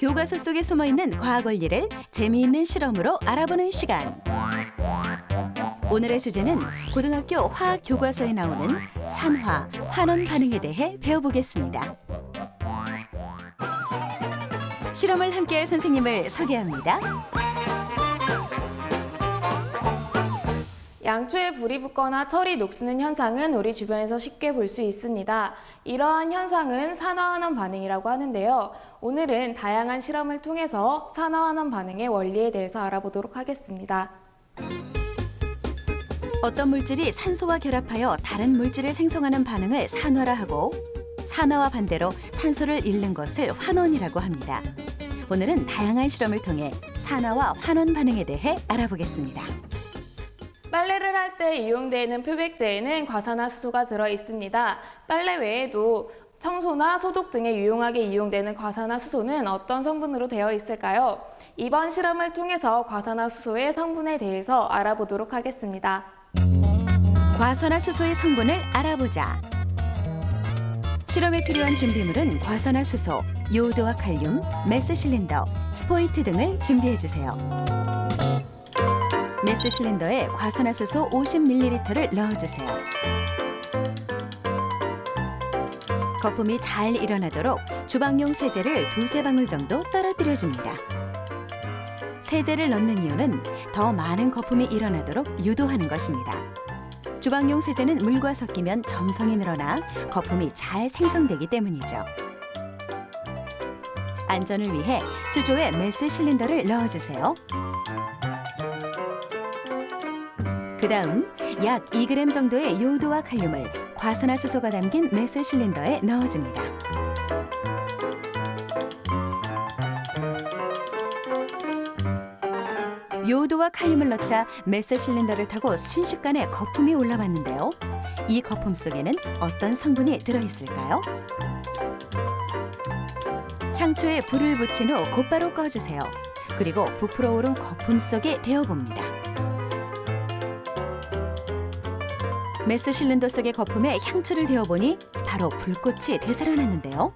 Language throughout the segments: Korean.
교과서 속에 숨어있는 과학 원리를 재미있는 실험으로 알아보는 시간. 오늘의 주제는 고등학교 화학 교과서에 나오는 산화, 환원 반응에 대해 배워보겠습니다. 실험을 함께할 선생님을 소개합니다. 양초에 불이 붙거나 철이 녹슬는 현상은 우리 주변에서 쉽게 볼 수 있습니다. 이러한 현상은 산화환원 반응이라고 하는데요. 오늘은 다양한 실험을 통해서 산화환원 반응의 원리에 대해서 알아보도록 하겠습니다. 어떤 물질이 산소와 결합하여 다른 물질을 생성하는 반응을 산화라 하고, 산화와 반대로 산소를 잃는 것을 환원이라고 합니다. 오늘은 다양한 실험을 통해 산화와 환원 반응에 대해 알아보겠습니다. 빨래를 할 때 이용되는 표백제에는 과산화수소가 들어 있습니다. 빨래 외에도 청소나 소독 등에 유용하게 이용되는 과산화수소는 어떤 성분으로 되어 있을까요? 이번 실험을 통해서 과산화수소의 성분에 대해서 알아보도록 하겠습니다. 과산화수소의 성분을 알아보자. 실험에 필요한 준비물은 과산화수소, 요오드와 칼륨, 메스 실린더, 스포이트 등을 준비해 주세요. 메스 실린더에 과산화수소 50ml를 넣어주세요. 거품이 잘 일어나도록 주방용 세제를 2~3방울 정도 떨어뜨려줍니다. 세제를 넣는 이유는 더 많은 거품이 일어나도록 유도하는 것입니다. 주방용 세제는 물과 섞이면 점성이 늘어나 거품이 잘 생성되기 때문이죠. 안전을 위해 수조에 메스 실린더를 넣어주세요. 그 다음 약 2g 정도의 요오드와 칼륨을 과산화수소가 담긴 메스 실린더에 넣어줍니다. 요오드와 칼륨을 넣자 메스 실린더를 타고 순식간에 거품이 올라왔는데요. 이 거품 속에는 어떤 성분이 들어있을까요? 향초에 불을 붙인 후 곧바로 꺼주세요. 그리고 부풀어 오른 거품 속에 데워봅니다. 메스 실린더 속의 거품에 향초를 데워보니 바로 불꽃이 되살아났는데요.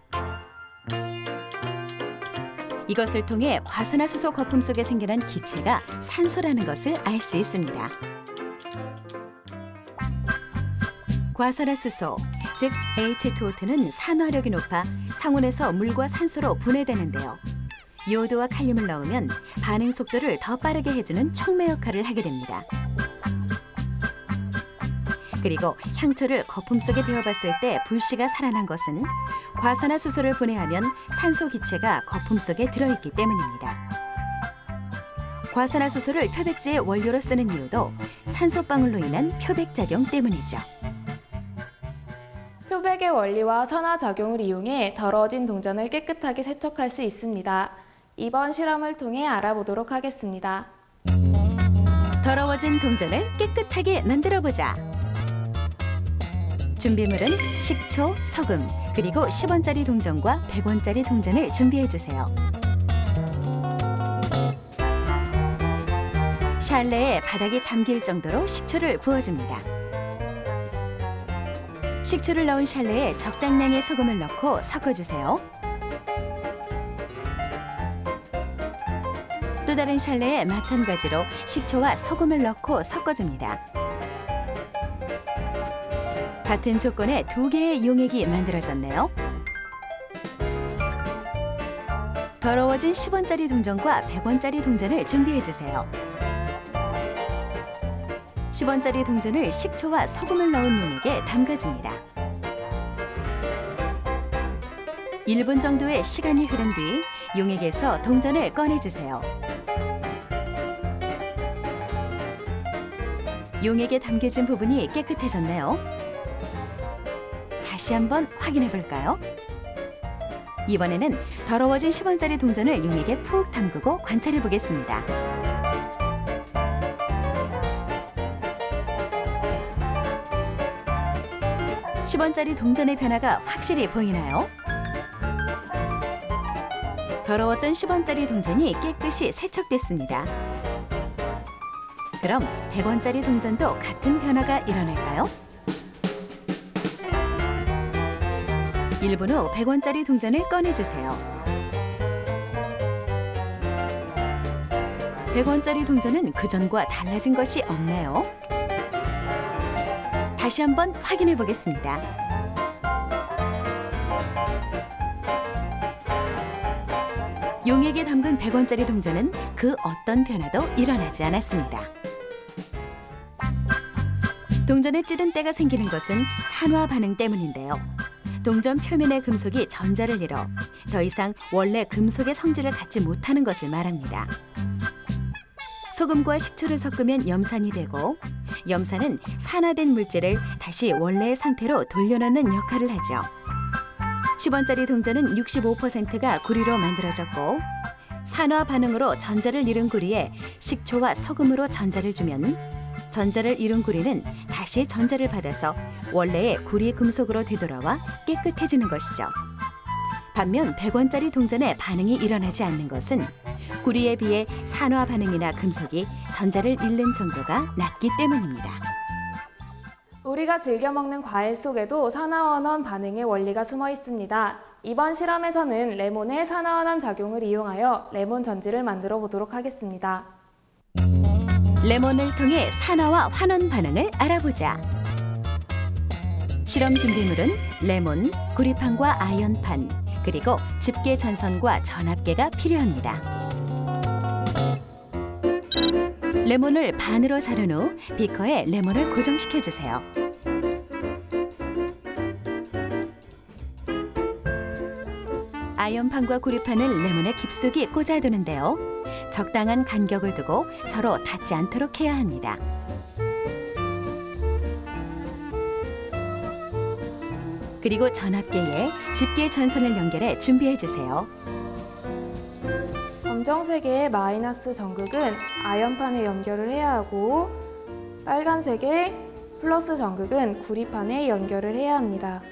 이것을 통해 과산화수소 거품 속에 생겨난 기체가 산소라는 것을 알 수 있습니다. 과산화수소, 즉 H2O2는 산화력이 높아 상온에서 물과 산소로 분해되는데요. 요오드와 칼륨을 넣으면 반응 속도를 더 빠르게 해주는 촉매 역할을 하게 됩니다. 그리고 향초를 거품 속에 데워봤을 때 불씨가 살아난 것은 과산화수소를 분해하면 산소 기체가 거품 속에 들어있기 때문입니다. 과산화수소를 표백제의 원료로 쓰는 이유도 산소방울로 인한 표백작용 때문이죠. 표백의 원리와 산화작용을 이용해 더러워진 동전을 깨끗하게 세척할 수 있습니다. 이번 실험을 통해 알아보도록 하겠습니다. 더러워진 동전을 깨끗하게 만들어보자. 준비물은 식초, 소금, 그리고 10원짜리 동전과 100원짜리 동전을 준비해주세요. 샬레에 바닥이 잠길 정도로 식초를 부어줍니다. 식초를 넣은 샬레에 적당량의 소금을 넣고 섞어주세요. 또 다른 샬레에 마찬가지로 식초와 소금을 넣고 섞어줍니다. 같은 조건에 2개의 용액이 만들어졌네요. 더러워진 10원짜리 동전과 100원짜리 동전을 준비해주세요. 10원짜리 동전을 식초와 소금을 넣은 용액에 담가줍니다. 1분 정도의 시간이 흐른 뒤 용액에서 동전을 꺼내주세요. 용액에 담겨진 부분이 깨끗해졌네요. 다시 한번 확인해 볼까요? 이번에는 더러워진 10원짜리 동전을 용액에 푹 담그고 관찰해 보겠습니다. (10원짜리) 동전의 변화가 확실히 보이나요? 더러웠던 10원짜리 동전이 깨끗이 세척됐습니다. 그럼 100원짜리 동전도 같은 변화가 일어날까요? 1분 후 100원짜리 동전을 꺼내주세요. 100원짜리 동전은 그전과 달라진 것이 없네요. 다시 한번 확인해 보겠습니다. 용액에 담근 100원짜리 동전은 그 어떤 변화도 일어나지 않았습니다. 동전에 찌든 때가 생기는 것은 산화 반응 때문인데요. 동전 표면의 금속이 전자를 잃어 더 이상 원래 금속의 성질을 갖지 못하는 것을 말합니다. 소금과 식초를 섞으면 염산이 되고, 염산은 산화된 물질을 다시 원래의 상태로 돌려놓는 역할을 하죠. 10원짜리 동전은 65%가 구리로 만들어졌고, 산화 반응으로 전자를 잃은 구리에 식초와 소금으로 전자를 주면 전자를 잃은 구리는 다시 전자를 받아서 원래의 구리 금속으로 되돌아와 깨끗해지는 것이죠. 반면 100원짜리 동전에 반응이 일어나지 않는 것은 구리에 비해 산화 반응이나 금속이 전자를 잃는 정도가 낮기 때문입니다. 우리가 즐겨 먹는 과일 속에도 산화원원 반응의 원리가 숨어 있습니다. 이번 실험에서는 레몬의 산화원원 작용을 이용하여 레몬 전지를 만들어 보도록 하겠습니다. 레몬을 통해 산화와 환원 반응을 알아보자. 실험 준비물은 레몬, 구리판과 아연판, 그리고 집게 전선과 전압계가 필요합니다. 레몬을 반으로 자른 후 비커에 레몬을 고정시켜 주세요. 아연판과 구리판을 레몬에 깊숙이 꽂아두는데요. 적당한 간격을 두고 서로 닿지 않도록 해야 합니다. 그리고 전압계에 집게 전선을 연결해 준비해 주세요. 검정색의 마이너스 전극은 아연판에 연결을 해야 하고, 빨간색의 플러스 전극은 구리판에 연결을 해야 합니다.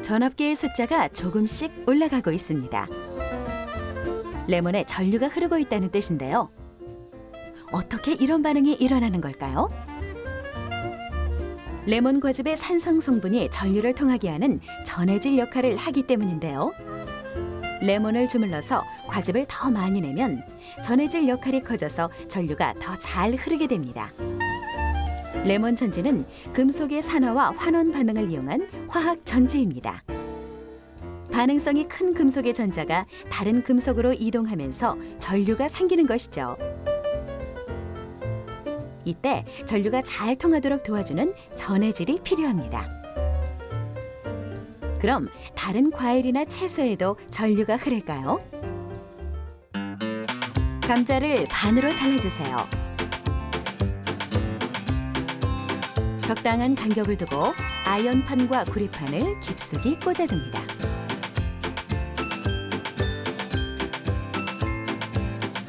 전압계의 숫자가 조금씩 올라가고 있습니다. 레몬에 전류가 흐르고 있다는 뜻인데요. 어떻게 이런 반응이 일어나는 걸까요? 레몬 과즙의 산성 성분이 전류를 통하게 하는 전해질 역할을 하기 때문인데요. 레몬을 주물러서 과즙을 더 많이 내면 전해질 역할이 커져서 전류가 더 잘 흐르게 됩니다. 레몬 전지는 금속의 산화와 환원 반응을 이용한 화학 전지입니다. 반응성이 큰 금속의 전자가 다른 금속으로 이동하면서 전류가 생기는 것이죠. 이때 전류가 잘 통하도록 도와주는 전해질이 필요합니다. 그럼 다른 과일이나 채소에도 전류가 흐를까요? 감자를 반으로 잘라주세요. 적당한 간격을 두고 아연판과 구리판을 깊숙이 꽂아둡니다.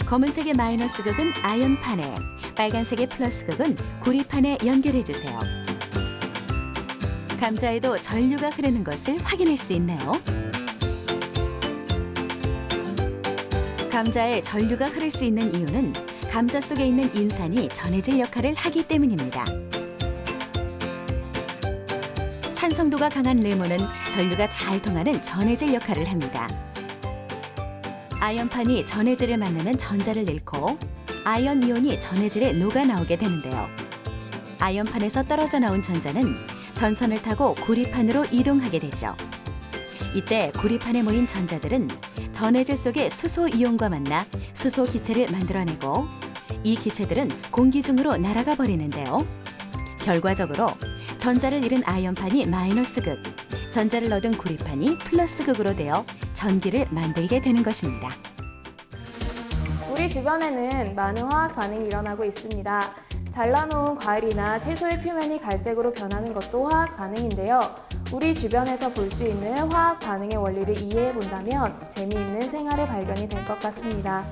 검은색의 마이너스 극은 아연판에, 빨간색의 플러스 극은 구리판에 연결해 주세요. 감자에도 전류가 흐르는 것을 확인할 수 있네요. 감자에 전류가 흐를 수 있는 이유는 감자 속에 있는 인산이 전해질 역할을 하기 때문입니다. 산성도가 강한 레몬은 전류가 잘 통하는 전해질 역할을 합니다. 아연판이 전해질을 만나면 전자를 잃고 아연 이온이 전해질에 녹아 나오게 되는데요. 아연판에서 떨어져 나온 전자는 전선을 타고 구리판으로 이동하게 되죠. 이때 구리판에 모인 전자들은 전해질 속의 수소 이온과 만나 수소 기체를 만들어내고, 이 기체들은 공기 중으로 날아가 버리는데요. 결과적으로 전자를 잃은 아연판이 마이너스 극, 전자를 얻은 구리판이 플러스 극으로 되어 전기를 만들게 되는 것입니다. 우리 주변에는 많은 화학 반응이 일어나고 있습니다. 잘라놓은 과일이나 채소의 표면이 갈색으로 변하는 것도 화학 반응인데요. 우리 주변에서 볼 수 있는 화학 반응의 원리를 이해해 본다면 재미있는 생활의 발견이 될 것 같습니다.